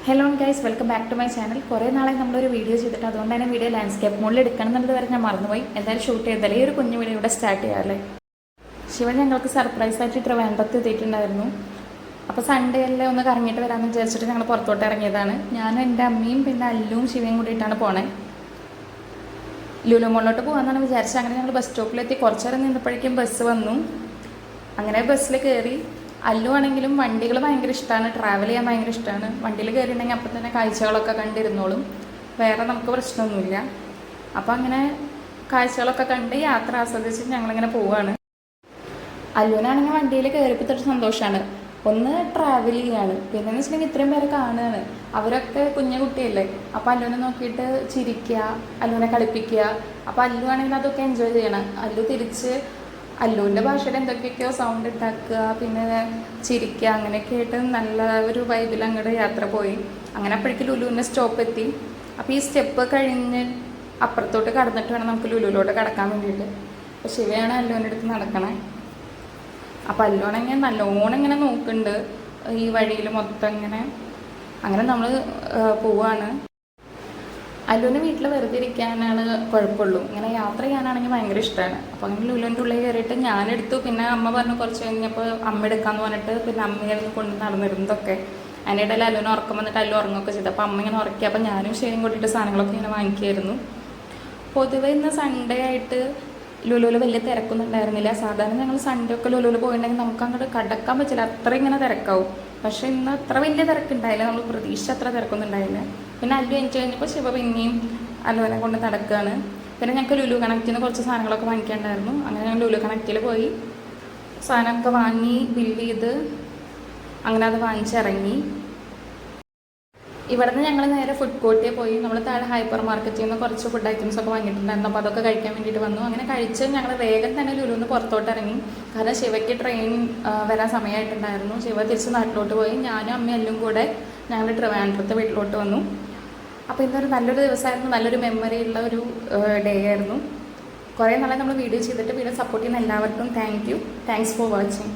Hello guys, welcome back to my channel. കുറേ നാളെ നമ്മളൊരു വീഡിയോ ചെയ്തിട്ട് അതുകൊണ്ട് തന്നെ വീഡിയോ ലാൻഡ്സ്കേപ്പ് മോഡിൽ എടുക്കണം എന്നുള്ളത് വരെ ഞാൻ മറന്നുപോയി. എന്തായാലും ഷൂട്ട് ചെയ്താലേ ഈ ഒരു കുഞ്ഞു വീഡിയോ ഇവിടെ സ്റ്റാർട്ട് ചെയ്യാമല്ലേ. ശിവൻ ഞങ്ങൾക്ക് സർപ്രൈസ് ആയിട്ട് ട്രിവാൻഡ്രത്ത് എത്തിയിട്ടുണ്ടായിരുന്നു. അപ്പോൾ സൺഡേ അല്ലേ ഒന്ന് കറങ്ങിയിട്ട് വരാമെന്ന് വിചാരിച്ചിട്ട് ഞങ്ങൾ പുറത്തോട്ട് ഇറങ്ങിയതാണ്. ഞാനും എൻ്റെ അമ്മയും പിന്നെ അല്ലും ശിവയും കൂടിയിട്ടാണ് പോണേ. ലുലു മോളിലോട്ട് പോകാമെന്നാണ് വിചാരിച്ചത്. അങ്ങനെ ഞങ്ങൾ ബസ് സ്റ്റോപ്പിലെത്തി. കുറച്ച് നേരം നിന്നപ്പോഴേക്കും ബസ് വന്നു. അങ്ങനെ ബസ്സിൽ കയറി. അല്ലു ആണെങ്കിലും വണ്ടികൾ ഭയങ്കര ഇഷ്ടമാണ്, ട്രാവൽ ചെയ്യാൻ ഭയങ്കര ഇഷ്ടമാണ്. വണ്ടിയിൽ കയറിയിട്ടുണ്ടെങ്കിൽ അപ്പം തന്നെ കാഴ്ചകളൊക്കെ കണ്ടിരുന്നോളും, വേറെ നമുക്ക് പ്രശ്നമൊന്നുമില്ല. അപ്പോൾ അങ്ങനെ കാഴ്ചകളൊക്കെ കണ്ട് യാത്ര ആസ്വദിച്ച് ഞങ്ങളിങ്ങനെ പോവുകയാണ്. അല്ലുവിനാണെങ്കിൽ വണ്ടിയിൽ കയറിയപ്പോൾ തൊട്ട് സന്തോഷമാണ്. ഒന്ന് ട്രാവൽ ചെയ്യാണ്, പിന്നെന്ന് വെച്ചിട്ടുണ്ടെങ്കിൽ ഇത്രയും പേരെ കാണുകയാണ്. അവരൊക്കെ കുഞ്ഞു കുട്ടിയല്ലേ, അപ്പോൾ അല്ലുവിനെ നോക്കിയിട്ട് ചിരിക്കുക, അല്ലുവിനെ കളിപ്പിക്കുക. അപ്പോൾ അല്ലു ആണെങ്കിൽ അതൊക്കെ എൻജോയ് ചെയ്യണം. അല്ലു തിരിച്ച് അല്ലുവിൻ്റെ ഭാഷയിൽ എന്തൊക്കെയൊക്കെയോ സൗണ്ട് ഉണ്ടാക്കുക, പിന്നെ ചിരിക്കുക, അങ്ങനെയൊക്കെ ആയിട്ട് നല്ല ഒരു വൈബിൽ അങ്ങോട്ട് യാത്ര പോയി. അങ്ങനെ അപ്പോഴേക്കും ലുലുവിൻ്റെ സ്റ്റോപ്പ് എത്തി. അപ്പോൾ ഈ സ്റ്റെപ്പ് കഴിഞ്ഞ് അപ്പുറത്തോട്ട് കടന്നിട്ട് വേണം നമുക്ക് ലുലുവിലോട്ട് കടക്കാൻ വേണ്ടിയിട്ട്. അപ്പോൾ ശിവയാണ് അല്ലുവിൻ്റെ അടുത്ത് നടക്കണേ. അപ്പോൾ അല്ലുവാണെങ്കിൽ നല്ലോണം ഇങ്ങനെ നോക്കുന്നുണ്ട് ഈ വഴിയിൽ മൊത്തം ഇങ്ങനെ. അങ്ങനെ നമ്മൾ പോവാണ്. അല്ലുവിന് വീട്ടിൽ വെറുതെ ഇരിക്കാനാണ് കുഴപ്പമുള്ളൂ, ഇങ്ങനെ യാത്ര ചെയ്യാനാണെങ്കിൽ ഭയങ്കര ഇഷ്ടമാണ്. അപ്പോൾ അങ്ങനെ ലുലുവിൻ്റെ ഉള്ളിൽ കയറിയിട്ട് ഞാനെടുത്തു. പിന്നെ അമ്മ പറഞ്ഞു കുറച്ച് കഴിഞ്ഞപ്പോൾ അമ്മ എടുക്കാമെന്ന് പറഞ്ഞിട്ട് പിന്നെ അമ്മയായിരുന്നു കൊണ്ട് നടന്നിരുന്നതൊക്കെ. അതിൻ്റെ ഇടയിൽ അല്ലുവിന് ഉറക്കം വന്നിട്ട് അല്ലു ഉറങ്ങുകയൊക്കെ ചെയ്തു. അപ്പോൾ അമ്മ ഇങ്ങനെ ഉറക്കി. അപ്പോൾ ഞാനും ശരിയും കൂട്ടിയിട്ട് സാധനങ്ങളൊക്കെ ഇങ്ങനെ വാങ്ങിക്കുമായിരുന്നു. പൊതുവെ ഇന്ന് സൺഡേ ആയിട്ട് ലുലുവിൽ വലിയ തിരക്കൊന്നും ഉണ്ടായിരുന്നില്ല. സാധാരണ ഞങ്ങൾ സൺഡേ ഒക്കെ ലുലുവിൽ പോയിട്ടുണ്ടെങ്കിൽ നമുക്ക് അങ്ങോട്ട് കടക്കാൻ പറ്റില്ല, അത്ര ഇങ്ങനെ തിരക്കാവും. പക്ഷേ ഇന്ന് അത്ര വലിയ തിരക്കുണ്ടായില്ല, നമ്മൾ പ്രതീക്ഷിച്ച അത്ര തിരക്കൊന്നും ഉണ്ടായില്ല. പിന്നെ അല്ലു എനിക്ക് കഴിഞ്ഞപ്പോൾ ശിവ പിന്നെയും അല്ലുവിനെ കൊണ്ട് നടക്കുകയാണ്. പിന്നെ ഞങ്ങൾക്ക് ലുലു കണക്റ്റിൽ നിന്ന് കുറച്ച് സാധനങ്ങളൊക്കെ വാങ്ങിക്കാനുണ്ടായിരുന്നു. അങ്ങനെ ഞങ്ങൾ ലുലു കണക്റ്റിൽ പോയി സാധനമൊക്കെ വാങ്ങി ബില്ല് ചെയ്ത് അങ്ങനെ അത് വാങ്ങിച്ചിറങ്ങി. ഇവിടെ നിന്ന് ഞങ്ങൾ നേരെ ഫുഡ് കോർട്ടിൽ പോയി. നമ്മൾ താഴെ ഹൈപ്പർ മാർക്കറ്റിൽ നിന്ന് കുറച്ച് ഫുഡ് ഐറ്റംസ് ഒക്കെ വാങ്ങിയിട്ടുണ്ടായിരുന്നു. അപ്പോൾ അതൊക്കെ കഴിക്കാൻ വേണ്ടിയിട്ട് വന്നു. അങ്ങനെ കഴിച്ച് ഞങ്ങൾ വേഗം തന്നെ ലുലുന്ന് പുറത്തോട്ട് ഇറങ്ങി. കാരണം ശിവയ്ക്ക് ട്രെയിൻ വരാൻ സമയമായിട്ടുണ്ടായിരുന്നു. ശിവ തിരിച്ച് നാട്ടിലോട്ട് പോയി. ഞാനും അമ്മയും എല്ലാം കൂടെ ഞങ്ങൾ ട്രിവാൻഡ്രത്ത് വീട്ടിലോട്ട് വന്നു. അപ്പോൾ ഇന്നൊരു നല്ലൊരു ദിവസമായിരുന്നു, നല്ലൊരു മെമ്മറി ഉള്ള ഒരു ഡേ ആയിരുന്നു. കുറേ നാളെ നമ്മൾ വീഡിയോ ചെയ്തിട്ട് വീഡിയോ സപ്പോർട്ട് ചെയ്യുന്ന എല്ലാവർക്കും താങ്ക്സ് ഫോർ വാച്ചിങ്.